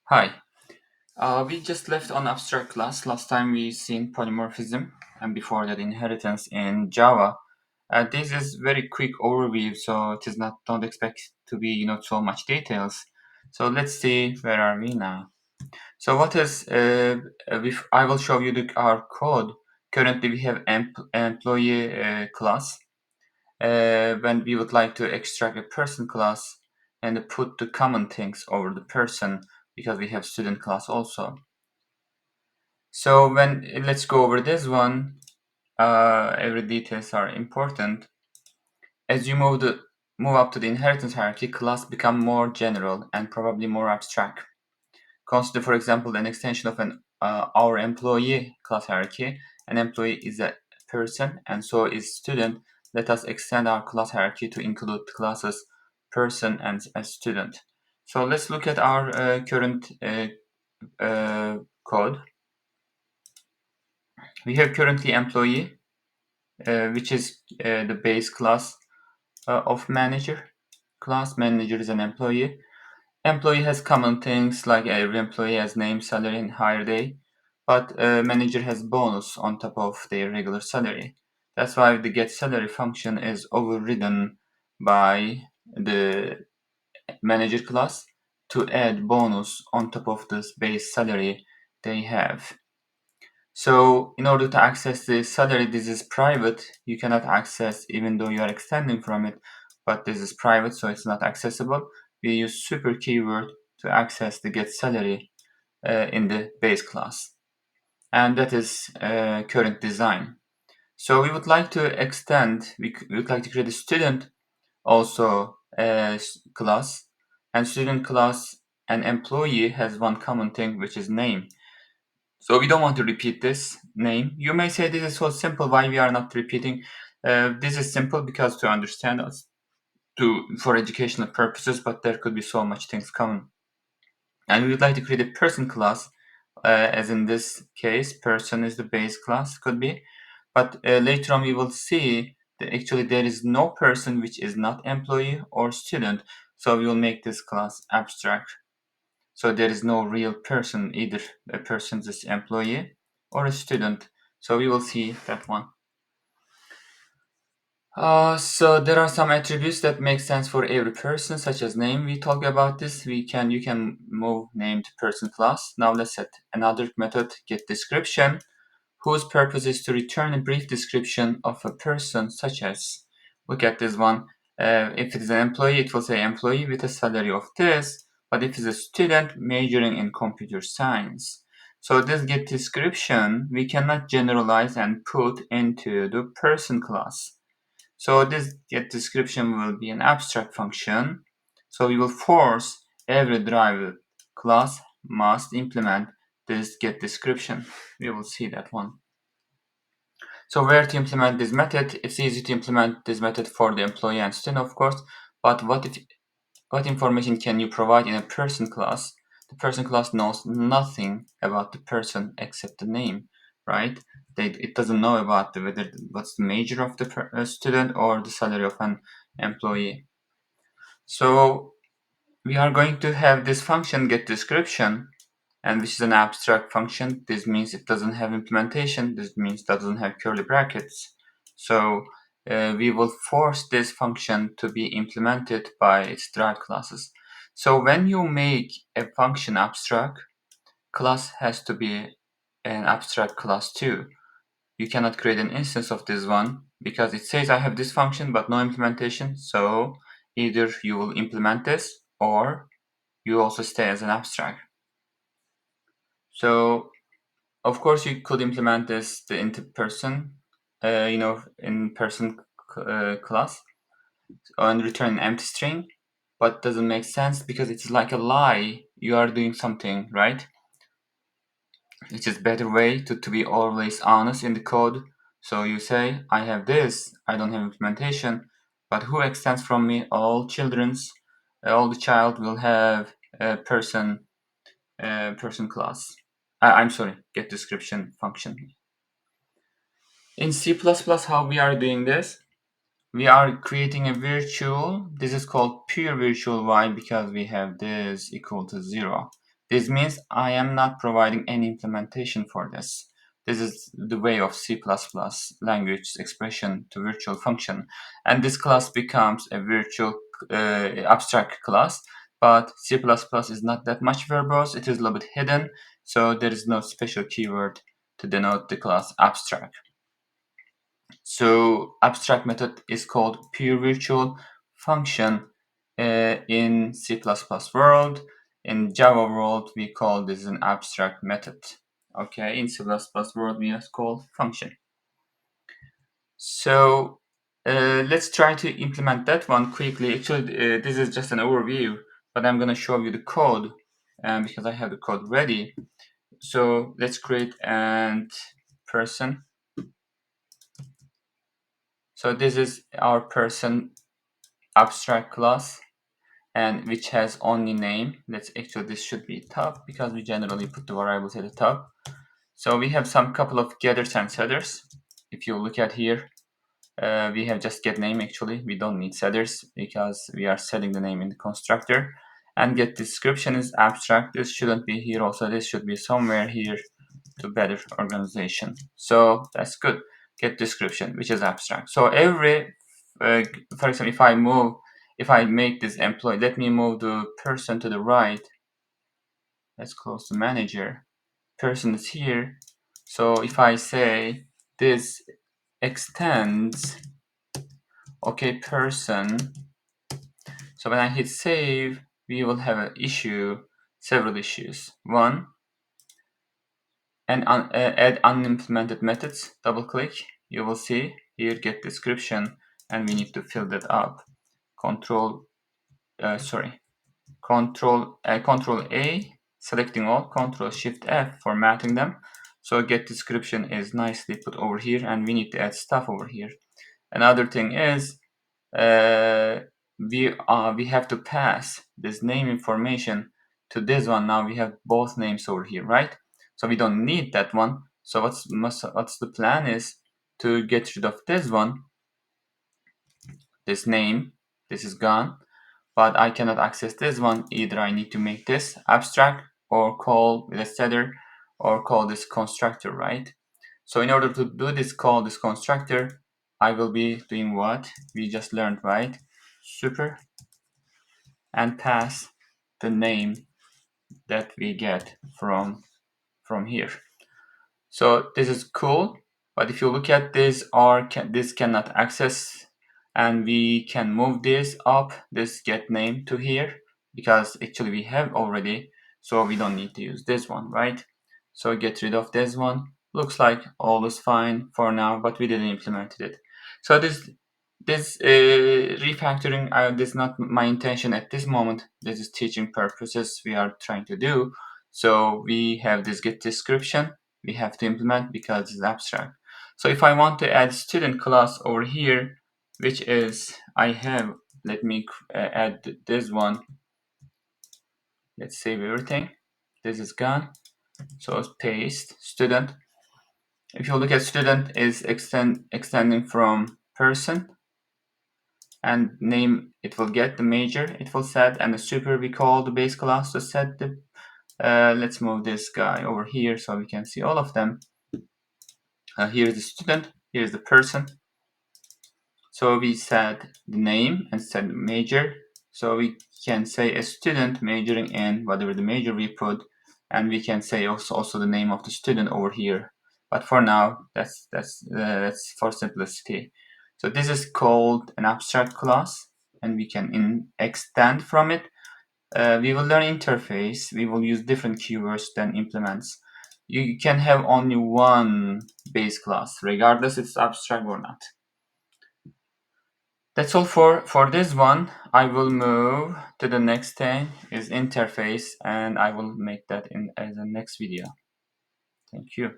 Hi. We just left on abstract class. Last time we seen polymorphism and before that inheritance in Java. This is very quick overview, so it is not, don't expect to be so much details. So let's see where are we now. So what is I will show you our code. Currently we have employee class. When we would like to extract a person class and put the common things over the person because we have student class also. So when let's go over this one. Every details are important. As you move up to the inheritance hierarchy, class become more general and probably more abstract. Consider, for example, an extension of an our employee class hierarchy. An employee is a person, and so is student. Let us extend our class hierarchy to include classes person and a student. So let's look at our current code. We have currently employee, which is the base class of manager. Class manager is an employee. Employee has common things like every employee has name, salary, and hire day, but manager has bonus on top of their regular salary. That's why the get salary function is overridden by the manager class to add bonus on top of this base salary they have. So in order to access the salary, this is private. You cannot access even though you are extending from it, but this is private, so it's not accessible. We use super keyword to access the get salary in the base class. And that is current design. So we would like to extend, we would like to create a student also class, and student class and employee has one common thing, which is name. So we don't want to repeat this name. You may say this is so simple, why we are not repeating? This is simple because to understand us for educational purposes, but there could be so much things common. And we would like to create a person class, as in this case, person is the base class, could be. But later on we will see that actually there is no person which is not employee or student. So we will make this class abstract. So there is no real person, either a person is employee or a student. So we will see that one. So there are some attributes that make sense for every person, such as name. We talk about this. You can move name to person class. Now let's set another method, get description, whose purpose is to return a brief description of a person, such as, look at this one. If it is an employee, it will say employee with a salary of this. But if it's a student majoring in computer science, so this get description we cannot generalize and put into the person class. So this get description will be an abstract function. So we will force every derived class must implement this get description. We will see that one. So where to implement this method? It's easy to implement this method for the employee and student, of course. But what information can you provide in a person class? The person class knows nothing about the person except the name, right? It doesn't know about what's the major of the student or the salary of an employee. So we are going to have this function get description, and which is an abstract function. This means it doesn't have implementation. This means it doesn't have curly brackets. So we will force this function to be implemented by its derived classes. So when you make a function abstract, class has to be an abstract class too. You cannot create an instance of this one because it says I have this function but no implementation. So either you will implement this or you also stay as an abstract. So of course, you could implement this into person, in person class and return an empty string, but doesn't make sense because it's like a lie. You are doing something, right? It's just better way to be always honest in the code. So you say, I have this, I don't have implementation, but who extends from me? All the child will have a person class. I'm sorry, get description function. In C++, how we are doing this? We are creating a virtual. This is called pure virtual. Why? Because we have this equal to 0. This means I am not providing any implementation for this. This is the way of C++ language expression to virtual function. And this class becomes a virtual abstract class, but C++ is not that much verbose. It is a little bit hidden, so there is no special keyword to denote the class abstract. So abstract method is called pure virtual function in C++ world. In Java world, we call this an abstract method. Okay, in C++ world, we just call function. So let's try to implement that one quickly. Actually, this is just an overview, but I'm going to show you the code because I have the code ready. So let's create an person. So this is our person abstract class, and which has only name. This should be top because we generally put the variables at the top. So we have some couple of getters and setters. If you look at here, we have just get name. Actually, we don't need setters because we are setting the name in the constructor. And get description is abstract. This shouldn't be here. Also, this should be somewhere here to better organization. So that's good. Get description, which is abstract. So every, for example, if I make this employee, let me move the person to the right. Let's close the manager. Person is here. So if I say this extends, okay, person. So when I hit save, we will have an issue, several issues. One, and add unimplemented methods. Double click. You will see here get description, and we need to fill that up. Control A, selecting all, Control Shift F, formatting them. So get description is nicely put over here, and we need to add stuff over here. Another thing is we have to pass this name information to this one. Now we have both names over here, right? So we don't need that one. So what's the plan is to get rid of this one, this name. This is gone. But I cannot access this one. Either I need to make this abstract or call with a setter or call this constructor, right? So in order to do this, call this constructor, I will be doing what we just learned, right? Super, and pass the name that we get from here. So this is cool, but if you look at this, this cannot access, and we can move this up, this get name to here, because actually we have already, so we don't need to use this one, right? So get rid of this one. Looks like all is fine for now, but we didn't implement it. So this refactoring, this is not my intention at this moment. This is teaching purposes we are trying to do. So we have this get description we have to implement because it's abstract. So if I want to add student class over here, which is let me add this one. Let's save everything. This is gone. So paste student. If you look at student is extending from person, and name it will get the major it will set, and the super we call the base class to set the let's move this guy over here so we can see all of them. Here's the student, here's the person. So we set the name and set the major. So we can say a student majoring in whatever the major we put, and we can say also the name of the student over here. But for now, that's for simplicity. So this is called an abstract class, and we can extend from it. We will learn interface. We will use different keywords than implements. You can have only one base class, regardless it's abstract or not. That's all for this one. I will move to the next thing is interface, and I will make that in as a next video. Thank you.